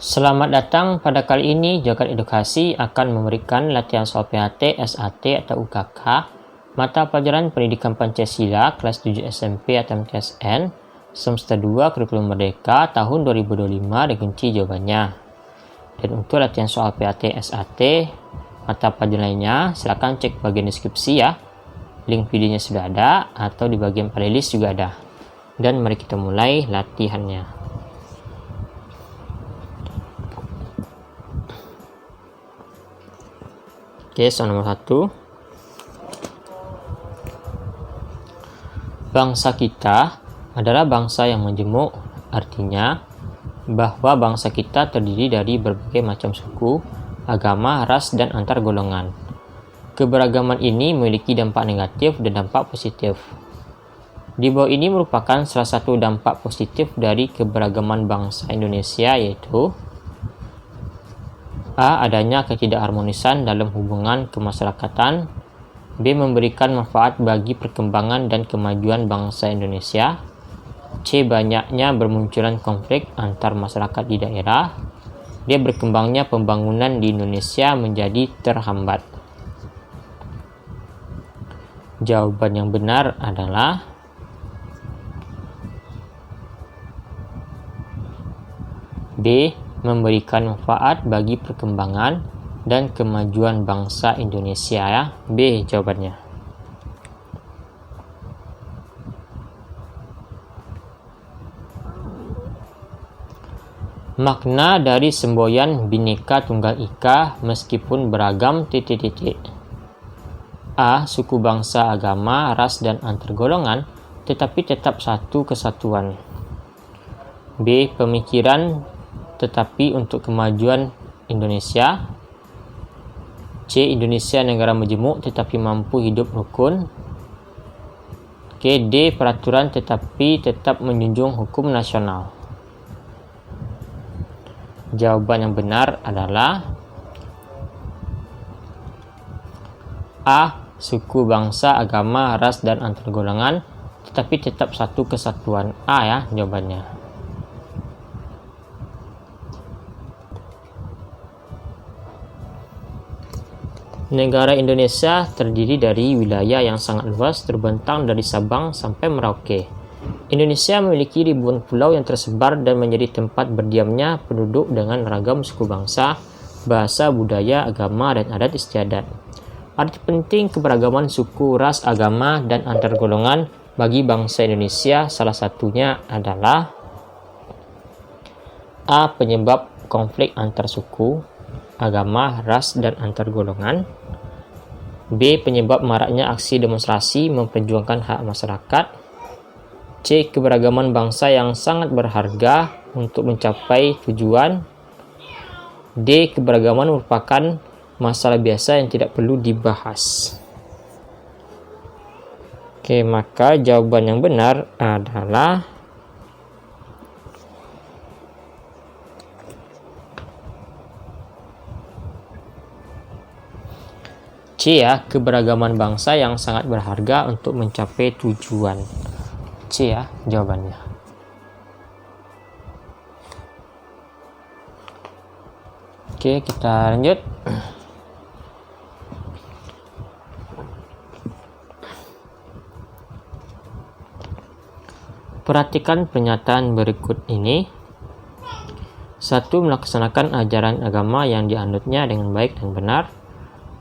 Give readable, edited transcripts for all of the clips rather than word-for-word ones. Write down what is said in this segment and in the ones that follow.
Selamat datang. Pada kali ini, Jagat Edukasi akan memberikan latihan soal PHT, SAT atau UKK, mata pelajaran Pendidikan Pancasila, kelas 7 SMP atau MTSN, semester 2 Kurikulum Merdeka tahun 2025 dikunci jawabannya. Dan untuk latihan soal PHT, SAT, mata pelajaran lainnya, silakan cek bagian deskripsi ya. Link videonya sudah ada, atau di bagian playlist juga ada. Dan mari kita mulai latihannya. Oke, soal nomor 1. Bangsa kita adalah bangsa yang majemuk, artinya bahwa bangsa kita terdiri dari berbagai macam suku, agama, ras, dan antar golongan. Keberagaman ini memiliki dampak negatif dan dampak positif. Di bawah ini merupakan salah satu dampak positif dari keberagaman bangsa Indonesia, yaitu A. Adanya ketidakharmonisan dalam hubungan kemasyarakatan. B. Memberikan manfaat bagi perkembangan dan kemajuan bangsa Indonesia. C. Banyaknya bermunculan konflik antar masyarakat di daerah. D. Berkembangnya pembangunan di Indonesia menjadi terhambat. Jawaban yang benar adalah B. Memberikan manfaat bagi perkembangan dan kemajuan bangsa Indonesia ya. B jawabannya. Makna dari semboyan Bhinneka Tunggal Ika meskipun beragam ... A. Suku, bangsa, agama, ras, dan antar golongan tetapi tetap satu kesatuan. B. Pemikiran tetapi untuk kemajuan Indonesia. C. Indonesia negara majemuk tetapi mampu hidup rukun. D. Peraturan tetapi tetap menjunjung hukum nasional. Jawaban yang benar adalah A. Suku, bangsa, agama, ras, dan antar golongan tetapi tetap satu kesatuan. A ya jawabannya. Negara Indonesia terdiri dari wilayah yang sangat luas terbentang dari Sabang sampai Merauke. Indonesia memiliki ribuan pulau yang tersebar dan menjadi tempat berdiamnya penduduk dengan ragam suku bangsa, bahasa, budaya, agama, dan adat istiadat. Arti penting keberagaman suku, ras, agama, dan antar golongan bagi bangsa Indonesia salah satunya adalah A. Penyebab konflik antar suku, agama, ras, dan antar golongan. B. Penyebab maraknya aksi demonstrasi memperjuangkan hak masyarakat. C. Keberagaman bangsa yang sangat berharga untuk mencapai tujuan. D. Keberagaman merupakan masalah biasa yang tidak perlu dibahas. Oke, maka jawaban yang benar adalah C ya, keberagaman bangsa yang sangat berharga untuk mencapai tujuan. C ya jawabannya. Oke, kita lanjut. Perhatikan pernyataan berikut ini. 1. Melaksanakan ajaran agama yang dianutnya dengan baik dan benar.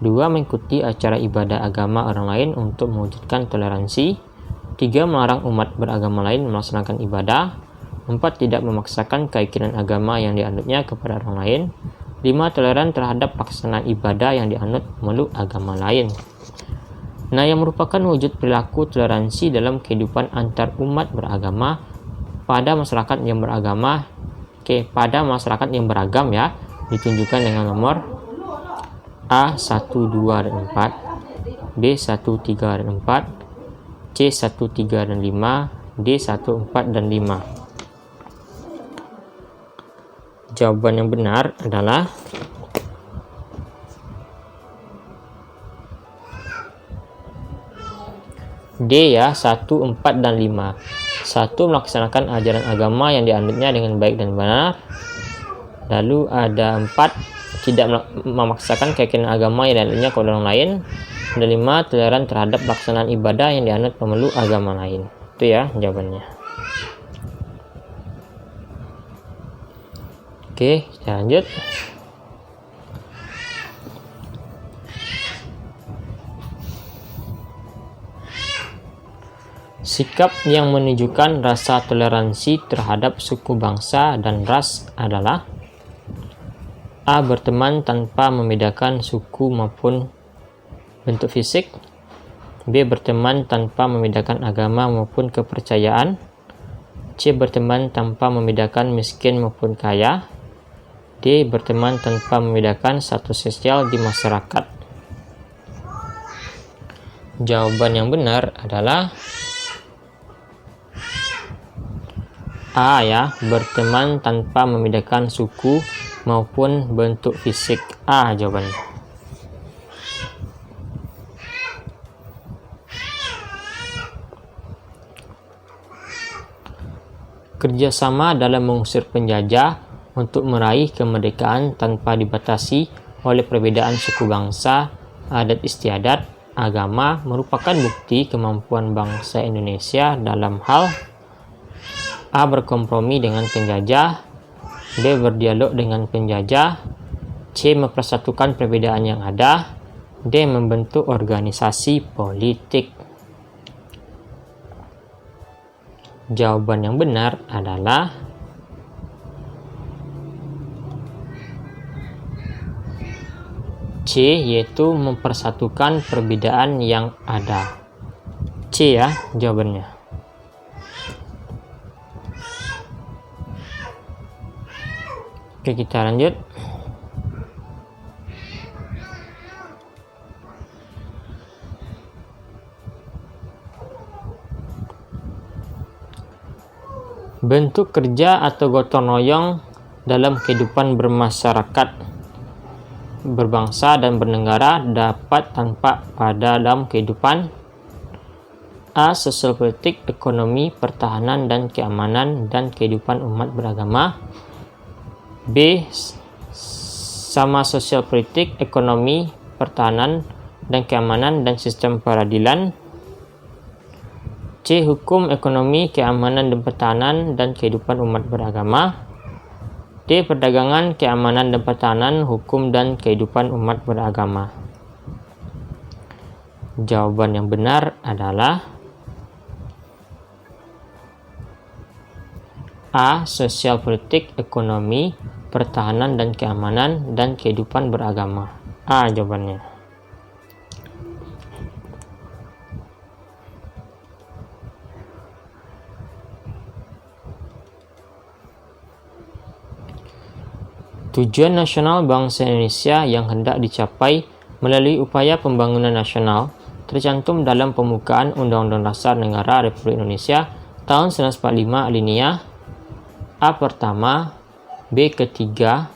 2. Mengikuti acara ibadah agama orang lain untuk mewujudkan toleransi. 3. Melarang umat beragama lain melaksanakan ibadah. 4. Tidak memaksakan keyakinan agama yang dianutnya kepada orang lain. 5. Toleran terhadap pelaksanaan ibadah yang dianut memeluk agama lain. Nah, yang merupakan wujud perilaku toleransi dalam kehidupan antar umat beragama pada masyarakat yang beragama. Pada masyarakat yang beragam ya, ditunjukkan dengan nomor A 1, 2, dan 4, B 1, 3, dan 4, C 1, 3, dan 5, D 1, 4, dan 5. Jawaban yang benar adalah D ya, 1, 4, dan 5. 1. Melaksanakan ajaran agama yang dianutnya dengan baik dan benar. Lalu ada 4, tidak memaksakan keyakinan agama yang dianutnya kepada orang lain. Ada 5, toleran terhadap pelaksanaan ibadah yang dianut pemeluk agama lain. Itu ya jawabannya. Oke, kita lanjut. Sikap yang menunjukkan rasa toleransi terhadap suku, bangsa, dan ras adalah: A. Berteman tanpa membedakan suku maupun bentuk fisik. B. Berteman tanpa membedakan agama maupun kepercayaan. C. Berteman tanpa membedakan miskin maupun kaya. D. Berteman tanpa membedakan status sosial di masyarakat. Jawaban yang benar adalah A ya, berteman tanpa membedakan suku maupun bentuk fisik. A jawabannya. Kerjasama dalam mengusir penjajah untuk meraih kemerdekaan tanpa dibatasi oleh perbedaan suku bangsa, adat istiadat, agama merupakan bukti kemampuan bangsa Indonesia dalam hal: A. Berkompromi dengan penjajah. B. Berdialog dengan penjajah. C. Mempersatukan perbedaan yang ada. D. Membentuk organisasi politik. Jawaban yang benar adalah C, yaitu mempersatukan perbedaan yang ada. C ya jawabannya. Oke, kita lanjut. Bentuk kerja atau gotong royong dalam kehidupan bermasyarakat, berbangsa, dan bernegara dapat tampak pada dalam kehidupan: A. Sosial politik, ekonomi, pertahanan dan keamanan, dan kehidupan umat beragama. B. Sama sosial politik, ekonomi, pertahanan, dan keamanan, dan sistem peradilan. C. Hukum, ekonomi, keamanan, dan pertahanan, dan kehidupan umat beragama. D. Perdagangan, keamanan, dan pertahanan, hukum, dan kehidupan umat beragama. Jawaban yang benar adalah A. Sosial politik, ekonomi, pertahanan, dan keamanan, dan kehidupan beragama. A jawabannya. Tujuan nasional bangsa Indonesia yang hendak dicapai melalui upaya pembangunan nasional tercantum dalam pembukaan Undang-Undang Dasar Negara Republik Indonesia tahun 1945 alinea A pertama, B ketiga,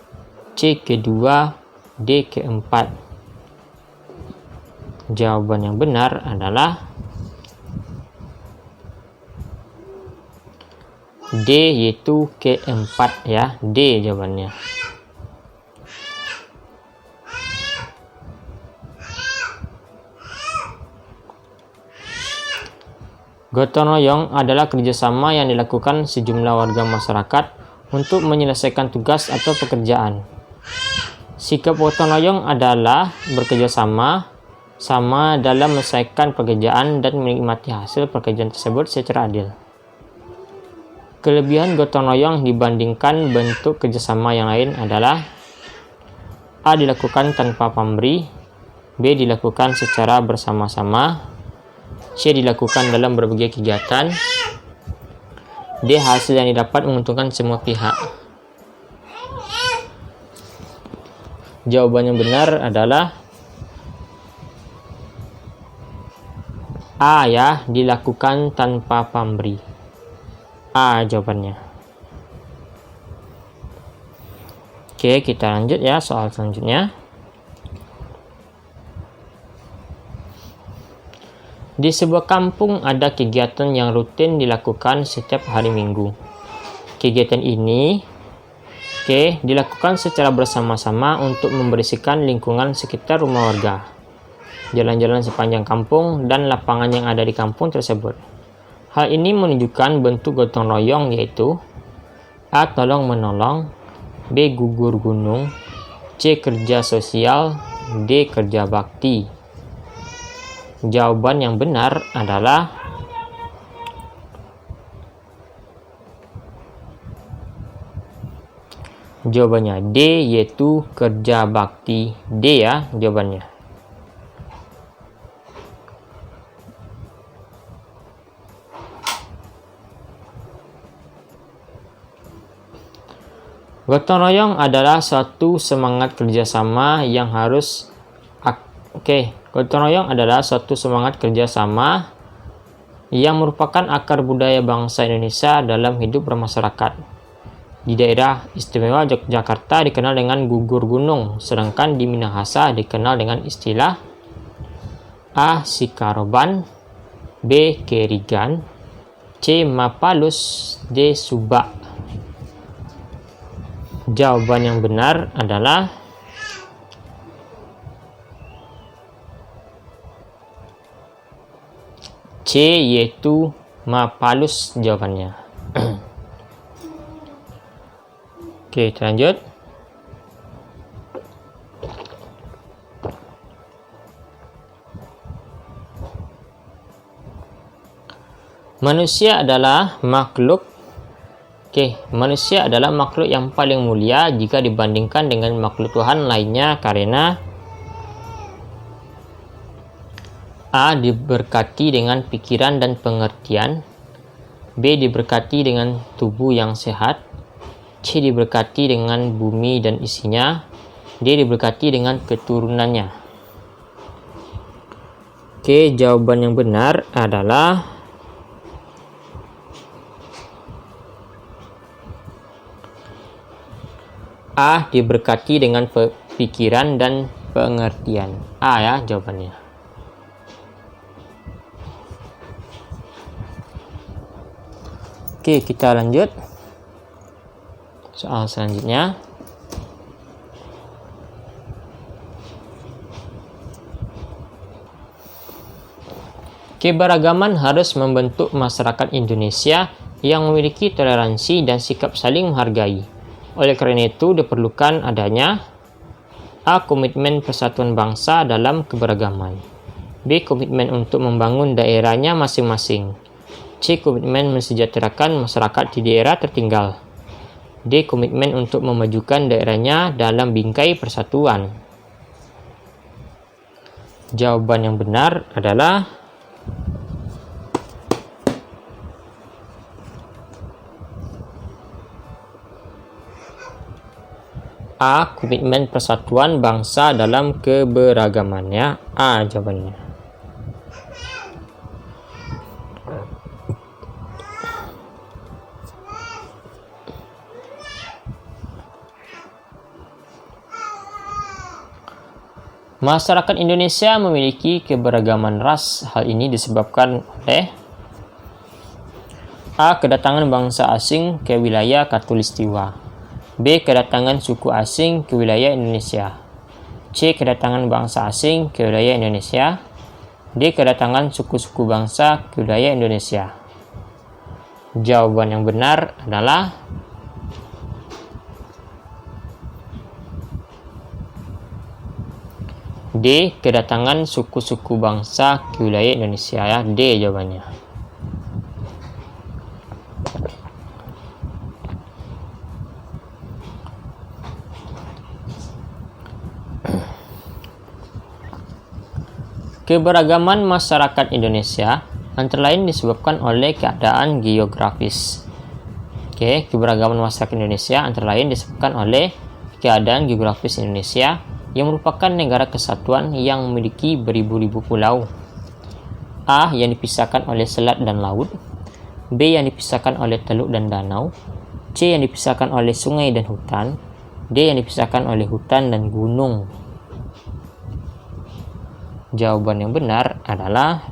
C kedua, D keempat. Jawaban yang benar adalah D, yaitu keempat ya. D jawabannya. Gotong royong adalah kerjasama yang dilakukan sejumlah warga masyarakat untuk menyelesaikan tugas atau pekerjaan. Sikap gotong royong adalah bekerjasama sama dalam menyelesaikan pekerjaan dan menikmati hasil pekerjaan tersebut secara adil. Kelebihan gotong royong dibandingkan bentuk kerjasama yang lain adalah A. Dilakukan tanpa pamrih, B. Dilakukan secara bersama-sama, C. Dilakukan dalam berbagai kegiatan, D. Hasil yang didapat menguntungkan semua pihak. Jawaban yang benar adalah A ya, dilakukan tanpa pamrih. A jawabannya. Oke, kita lanjut ya soal selanjutnya. Di sebuah kampung ada kegiatan yang rutin dilakukan setiap hari Minggu. Kegiatan ini Oke, dilakukan secara bersama-sama untuk membersihkan lingkungan sekitar rumah warga, jalan-jalan sepanjang kampung, dan lapangan yang ada di kampung tersebut. Hal ini menunjukkan bentuk gotong royong, yaitu A. Tolong-menolong, B. Gugur gunung, C. Kerja sosial, D. Kerja bakti. Jawaban yang benar adalah jawabannya D, yaitu kerja bakti. D ya jawabannya. Gotong royong adalah suatu semangat kerjasama yang harus gotong royong adalah suatu semangat kerjasama yang merupakan akar budaya bangsa Indonesia dalam hidup bermasyarakat. Di daerah istimewa Yogyakarta dikenal dengan gugur gunung, sedangkan di Minahasa dikenal dengan istilah A. Sikaroban, B. Kerigan, C. Mapalus, D. Subak. Jawaban yang benar adalah C, yaitu Mapalus jawabannya. Oke, kita lanjut. Manusia adalah makhluk yang paling mulia jika dibandingkan dengan makhluk Tuhan lainnya karena A. Diberkati dengan pikiran dan pengertian, B. Diberkati dengan tubuh yang sehat, C. Diberkati dengan bumi dan isinya, D. Diberkati dengan keturunannya. Oke, jawaban yang benar adalah A. Diberkati dengan pikiran dan pengertian. A ya jawabannya. Oke, kita lanjut. Soal selanjutnya. Keberagaman harus membentuk masyarakat Indonesia yang memiliki toleransi dan sikap saling menghargai. Oleh karena itu, diperlukan adanya A. Komitmen persatuan bangsa dalam keberagaman, B. Komitmen untuk membangun daerahnya masing-masing, C. Komitmen mensejahterakan masyarakat di daerah tertinggal, D. Komitmen untuk memajukan daerahnya dalam bingkai persatuan. Jawaban yang benar adalah A. Komitmen persatuan bangsa dalam keberagamannya. A jawabannya. Masyarakat Indonesia memiliki keberagaman ras. Hal ini disebabkan oleh A. Kedatangan bangsa asing ke wilayah Khatulistiwa, B. Kedatangan suku asing ke wilayah Indonesia, C. Kedatangan bangsa asing ke wilayah Indonesia, D. Kedatangan suku-suku bangsa ke wilayah Indonesia. Jawaban yang benar adalah D. Kedatangan suku-suku bangsa ke wilayah Indonesia ya. D jawabannya. Keberagaman masyarakat Indonesia antara lain disebabkan oleh keadaan geografis. Keberagaman masyarakat Indonesia antara lain disebabkan oleh keadaan geografis Indonesia yang merupakan negara kesatuan yang memiliki beribu-ribu pulau. A. Yang dipisahkan oleh selat dan laut, B. Yang dipisahkan oleh teluk dan danau, C. Yang dipisahkan oleh sungai dan hutan, D. Yang dipisahkan oleh hutan dan gunung. Jawaban yang benar adalah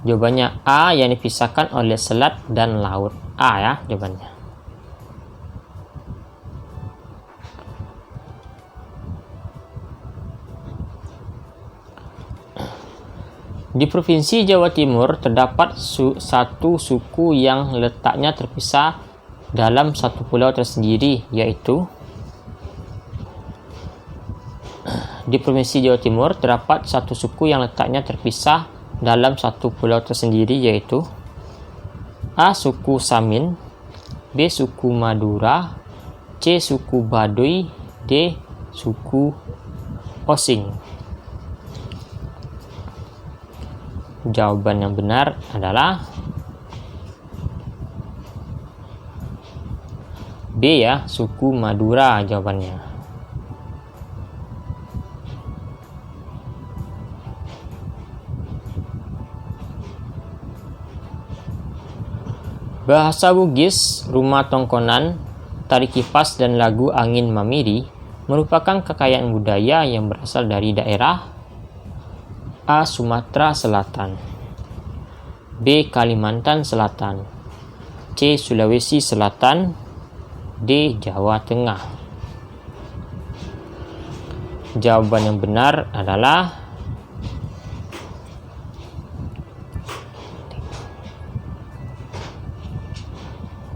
Jawabannya A yang dipisahkan oleh selat dan laut. A ya jawabannya. Di Provinsi Jawa Timur terdapat satu suku yang letaknya terpisah dalam satu pulau tersendiri, yaitu di Provinsi Jawa Timur terdapat satu suku yang letaknya terpisah dalam satu pulau tersendiri, yaitu A. Suku Samin, B. Suku Madura, C. Suku Baduy, D. Suku Osing. Jawaban yang benar adalah B ya, suku Madura jawabannya. Bahasa Bugis, rumah tongkonan, tari kipas, dan lagu angin mamiri merupakan kekayaan budaya yang berasal dari daerah A. Sumatera Selatan, B. Kalimantan Selatan, C. Sulawesi Selatan, D. Jawa Tengah. Jawaban yang benar adalah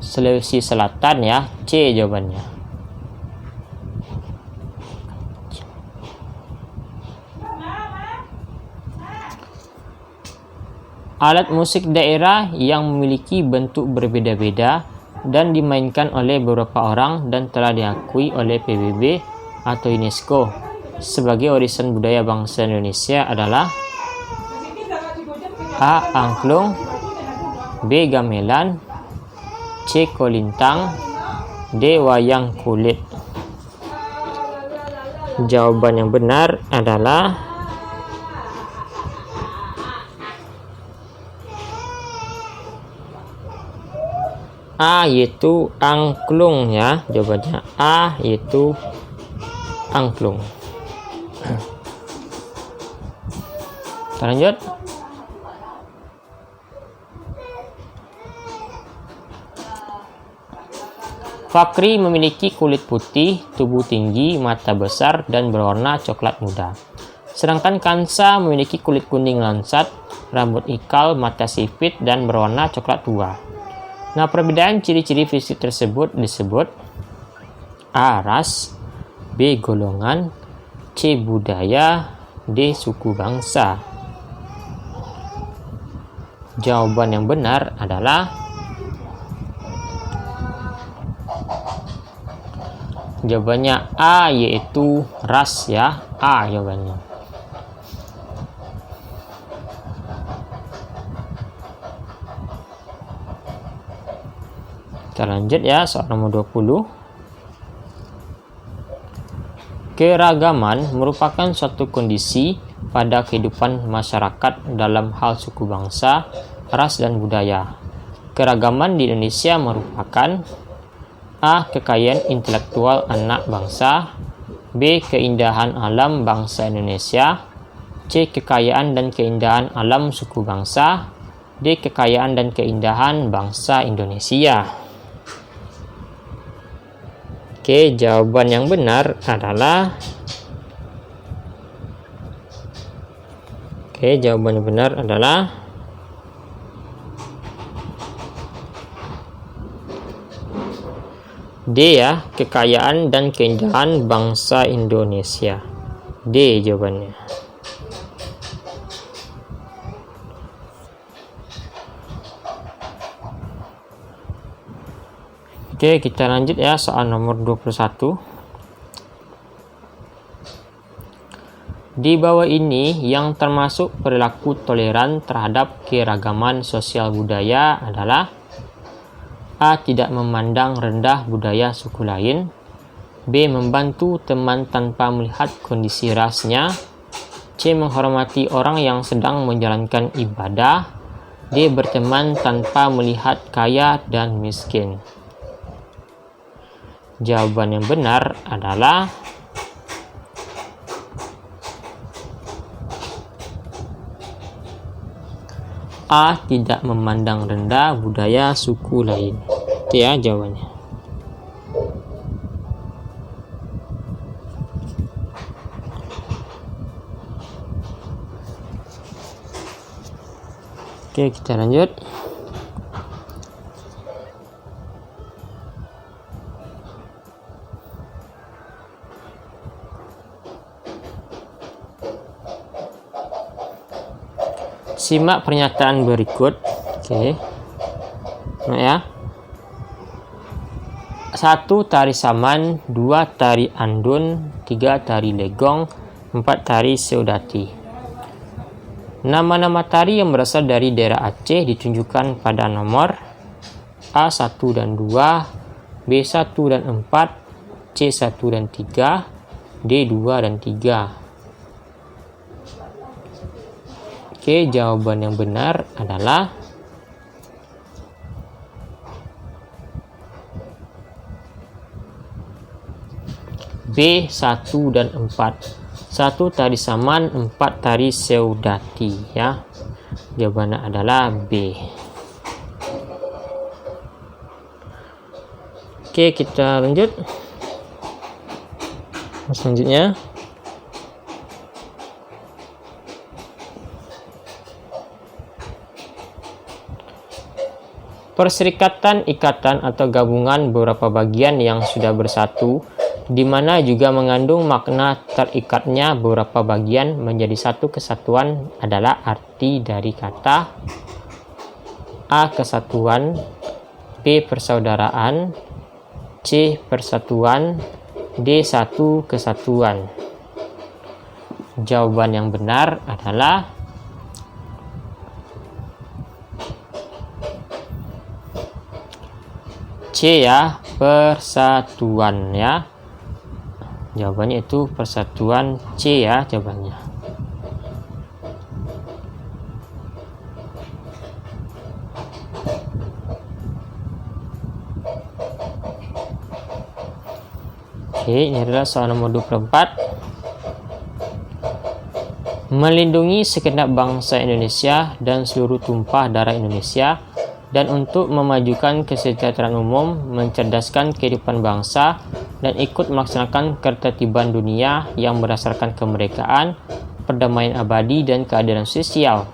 Sulawesi Selatan ya, C jawabannya. Alat musik daerah yang memiliki bentuk berbeda-beda dan dimainkan oleh beberapa orang dan telah diakui oleh PBB atau UNESCO sebagai warisan budaya bangsa Indonesia adalah A. Angklung, B. Gamelan, C. Kolintang, D. Wayang kulit. Jawaban yang benar adalah A, yaitu angklung ya. Jawabannya A, yaitu angklung. Kita lanjut. Fakri memiliki kulit putih, tubuh tinggi, mata besar, dan berwarna coklat muda. Sedangkan Kansa memiliki kulit kuning lansat, rambut ikal, mata sipit, dan berwarna coklat tua. Nah, perbedaan ciri-ciri fisik tersebut disebut A. Ras, B. Golongan, C. Budaya, D. Suku bangsa. Jawaban yang benar adalah jawabannya A, yaitu ras ya. A jawabannya. Kita lanjut ya, soal nomor 20. Keragaman merupakan suatu kondisi pada kehidupan masyarakat dalam hal suku bangsa, ras, dan budaya. Keragaman di Indonesia merupakan A. Kekayaan intelektual anak bangsa, B. Keindahan alam bangsa Indonesia, C. Kekayaan dan keindahan alam suku bangsa, D. Kekayaan dan keindahan bangsa Indonesia. Oke, jawaban yang benar adalah D ya, kekayaan dan keindahan bangsa Indonesia. D jawabannya. Oke, kita lanjut ya, soal nomor 21. Di bawah ini yang termasuk perilaku toleran terhadap keragaman sosial budaya adalah A. Tidak memandang rendah budaya suku lain, B. Membantu teman tanpa melihat kondisi rasnya, C. Menghormati orang yang sedang menjalankan ibadah, D. Berteman tanpa melihat kaya dan miskin. Jawaban yang benar adalah A. Tidak memandang rendah budaya suku lain. Itu ya jawabannya. Oke, kita lanjut. Simak pernyataan berikut. Oke. Nah ya. 1. Tari saman, 2. Tari andun, 3. Tari legong, 4. Tari seudati. Nama-nama tari yang berasal dari daerah Aceh ditunjukkan pada nomor A1 dan 2, B1 dan 4, C1 dan 3, D2 dan 3. Oke, jawaban yang benar adalah B1 dan 4. 1 tari saman, 4 tari seudati ya. Jawabannya adalah B. Oke, kita lanjut. Selanjutnya perserikatan, ikatan atau gabungan beberapa bagian yang sudah bersatu, di mana juga mengandung makna terikatnya beberapa bagian menjadi satu kesatuan adalah arti dari kata A. Kesatuan, B. Persaudaraan, C. Persatuan, D. Satu kesatuan. Jawaban yang benar adalah C ya, persatuan ya. Jawabannya itu persatuan, C ya jawabannya. Oke, ini adalah soal nomor 24. Melindungi segenap bangsa Indonesia dan seluruh tumpah darah Indonesia, dan untuk memajukan kesejahteraan umum, mencerdaskan kehidupan bangsa, dan ikut melaksanakan ketertiban dunia yang berdasarkan kemerdekaan, perdamaian abadi, dan keadilan sosial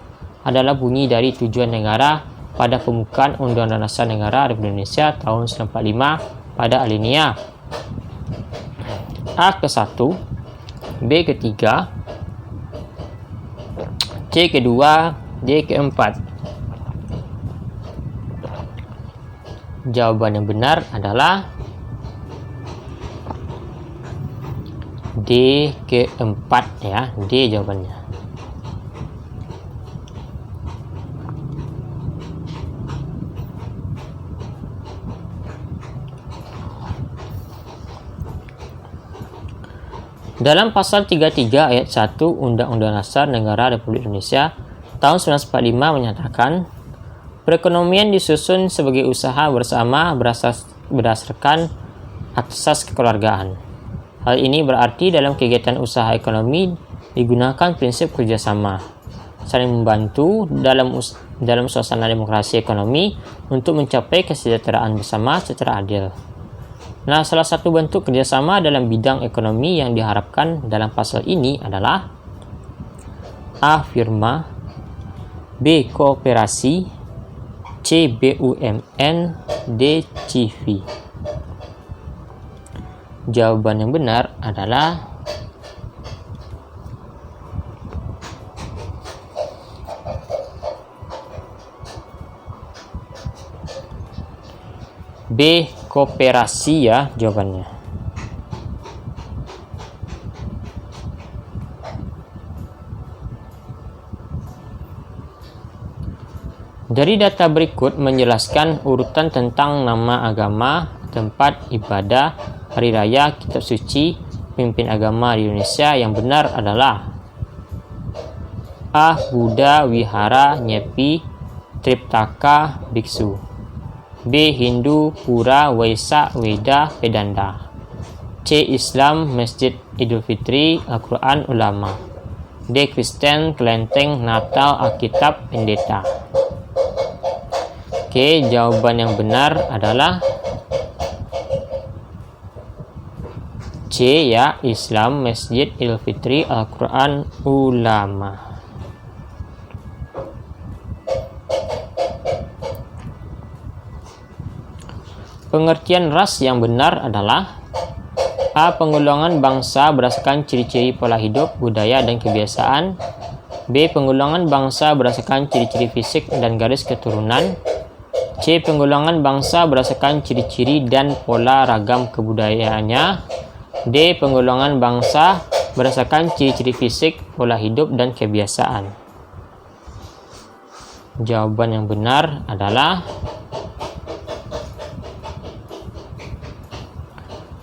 adalah bunyi dari tujuan negara pada pembukaan Undang-Undang Dasar Negara Republik Indonesia tahun 1945 pada alinea A ke-1, B ke-3, C ke-2, D ke-4. Jawaban yang benar adalah D ke-4 ya, D jawabannya. Dalam pasal 33 ayat 1 Undang-Undang Dasar Negara Republik Indonesia tahun 1945 menyatakan perekonomian disusun sebagai usaha bersama berdasarkan asas kekeluargaan. Hal ini berarti dalam kegiatan usaha ekonomi digunakan prinsip kerjasama, saling membantu dalam suasana demokrasi ekonomi untuk mencapai kesejahteraan bersama secara adil. Nah, salah satu bentuk kerjasama dalam bidang ekonomi yang diharapkan dalam pasal ini adalah A. Firma, B. Kooperasi, C. BUMN, D. CV. Jawaban yang benar adalah B. Kooperasi ya jawabannya. Dari data berikut menjelaskan urutan tentang nama agama, tempat ibadah, hari raya, kitab suci, pemimpin agama di Indonesia yang benar adalah A. Buddha, Wihara, Nyepi, Triptaka, Biksu. B. Hindu, Pura, Waisak, Weda, Vedanta. C. Islam, Masjid Idul Fitri, Al-Quran, Ulama. D. Kristen, kelenteng, Natal, Alkitab, pendeta. Oke, jawaban yang benar adalah C ya, Islam, masjid, Idul Fitri, Al-Quran, ulama. Pengertian ras yang benar adalah A. Penggolongan bangsa berdasarkan ciri-ciri pola hidup, budaya, dan kebiasaan. B. Penggolongan bangsa berdasarkan ciri-ciri fisik dan garis keturunan. C. Penggolongan bangsa berdasarkan ciri-ciri dan pola ragam kebudayaannya. D. Penggolongan bangsa berdasarkan ciri-ciri fisik, pola hidup, dan kebiasaan. Jawaban yang benar adalah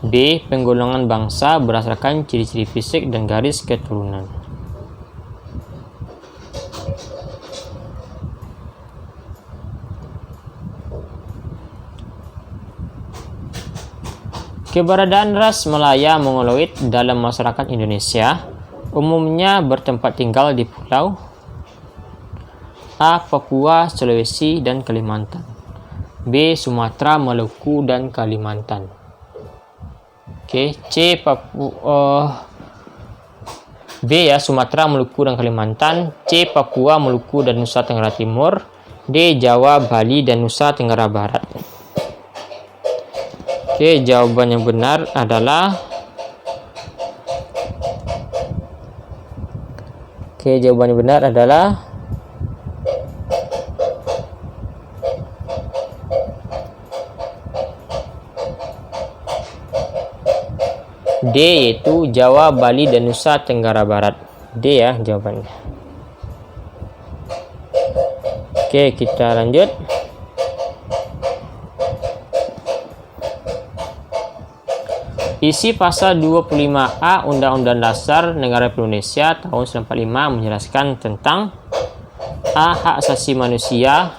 B. Penggolongan bangsa berdasarkan ciri-ciri fisik dan garis keturunan. Keberadaan ras Malaya Mongoloid dalam masyarakat Indonesia umumnya bertempat tinggal di pulau A. Papua, Sulawesi, dan Kalimantan. B. Sumatera, Maluku, dan Kalimantan. Oke, C. B ya, Sumatera, Maluku, dan Kalimantan. C. Papua, Maluku, dan Nusa Tenggara Timur. D. Jawa, Bali, dan Nusa Tenggara Barat. Oke, jawaban yang benar adalah D, yaitu Jawa, Bali, dan Nusa Tenggara Barat. D ya jawabannya. Oke, kita lanjut. Isi pasal 25A Undang-Undang Dasar Negara Republik Indonesia tahun 1945 menjelaskan tentang A. Hak asasi manusia,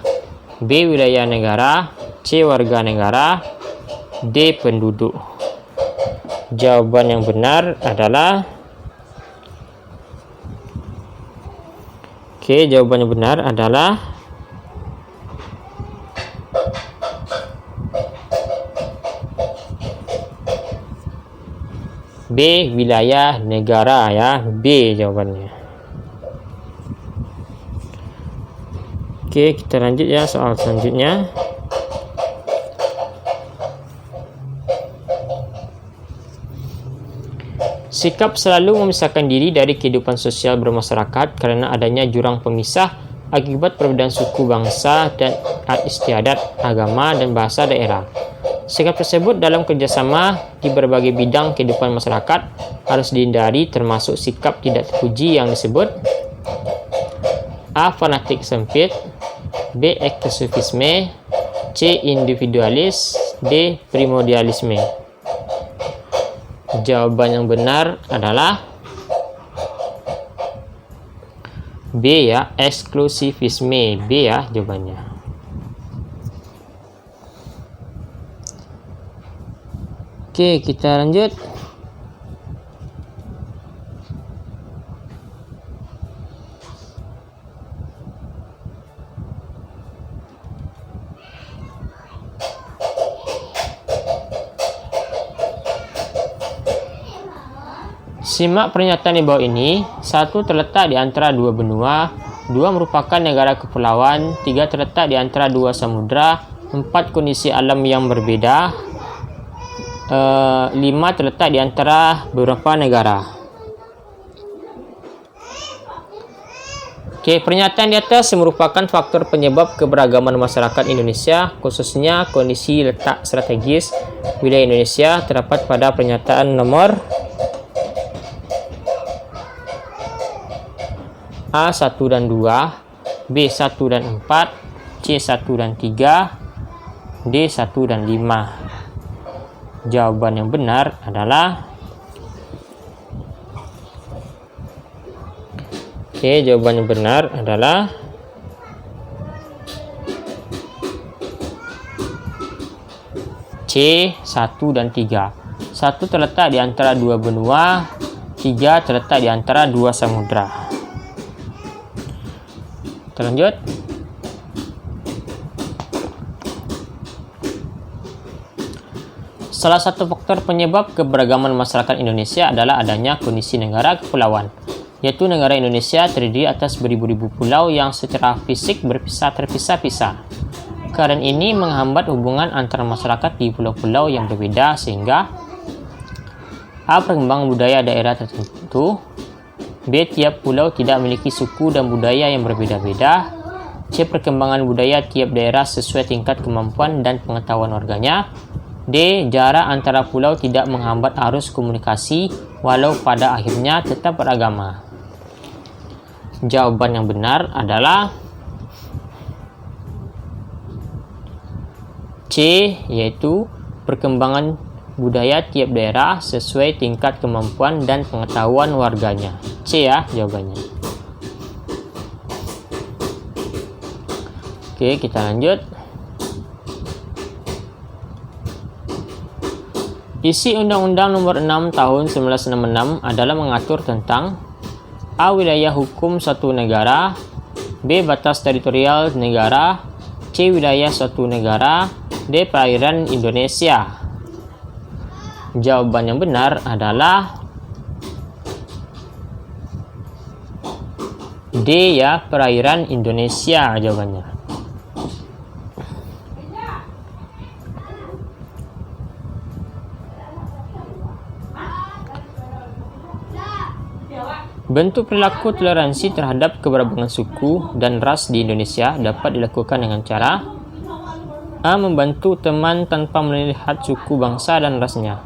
B. Wilayah negara, C. Warga negara, D. Penduduk. Jawaban yang benar adalah B. Wilayah negara ya, B jawabannya. Oke, kita lanjut ya soal selanjutnya. Sikap selalu memisahkan diri dari kehidupan sosial bermasyarakat karena adanya jurang pemisah akibat perbedaan suku, bangsa, dan adat istiadat, agama, dan bahasa daerah. Sikap tersebut dalam kerjasama di berbagai bidang kehidupan masyarakat harus dihindari, termasuk sikap tidak terpuji yang disebut A. Fanatik sempit, B. Eksklusivisme, C. Individualis, D. Primordialisme. Jawaban yang benar adalah B ya, eksklusivisme. B ya jawabannya. Oke, kita lanjut. Simak pernyataan di bawah ini. 1. Terletak di antara dua benua. 2. Merupakan negara kepulauan. 3. Terletak di antara dua samudra. 4. Kondisi alam yang berbeda. 5. Terletak di antara beberapa negara. Oke, pernyataan di atas merupakan faktor penyebab keberagaman masyarakat Indonesia, khususnya kondisi letak strategis wilayah Indonesia terdapat pada pernyataan nomor A 1 dan 2, B 1 dan 4, C 1 dan 3, D 1 dan 5. Jawaban yang benar adalah jawaban yang benar adalah C 1 dan 3. 1 terletak di antara dua benua, 3 terletak di antara dua samudra. Terlanjut. Salah satu faktor penyebab keberagaman masyarakat Indonesia adalah adanya kondisi negara kepulauan, yaitu negara Indonesia terdiri atas beribu-ribu pulau yang secara fisik terpisah-pisah. Karena ini menghambat hubungan antar masyarakat di pulau-pulau yang berbeda sehingga A. Perkembangan budaya daerah tertentu, B. Tiap pulau tidak memiliki suku dan budaya yang berbeda-beda, C. Perkembangan budaya tiap daerah sesuai tingkat kemampuan dan pengetahuan warganya, D. Jarak antara pulau tidak menghambat arus komunikasi walau pada akhirnya tetap beragama. Jawaban yang benar adalah C, yaitu perkembangan budaya tiap daerah sesuai tingkat kemampuan dan pengetahuan warganya. C ya jawabannya. Oke, kita lanjut. Isi Undang-Undang Nomor 6 Tahun 1966 adalah mengatur tentang A. Wilayah hukum suatu negara, B. Batas teritorial negara, C. Wilayah suatu negara, D. Perairan Indonesia. Jawaban yang benar adalah D ya, perairan Indonesia jawabannya. Bentuk perilaku toleransi terhadap keberagaman suku dan ras di Indonesia dapat dilakukan dengan cara A. Membantu teman tanpa melihat suku, bangsa, dan rasnya,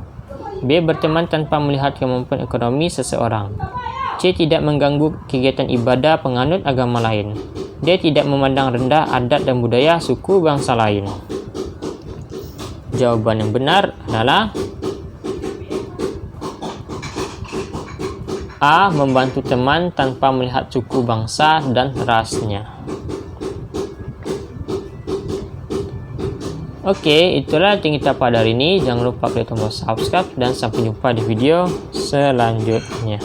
B. Berteman tanpa melihat kemampuan ekonomi seseorang, C. Tidak mengganggu kegiatan ibadah penganut agama lain, D. Tidak memandang rendah adat dan budaya suku bangsa lain. Jawaban yang benar adalah A. Membantu teman tanpa melihat suku, bangsa, dan rasnya. Oke, itulah yang kita pada hari ini. Jangan lupa klik tombol subscribe dan sampai jumpa di video selanjutnya.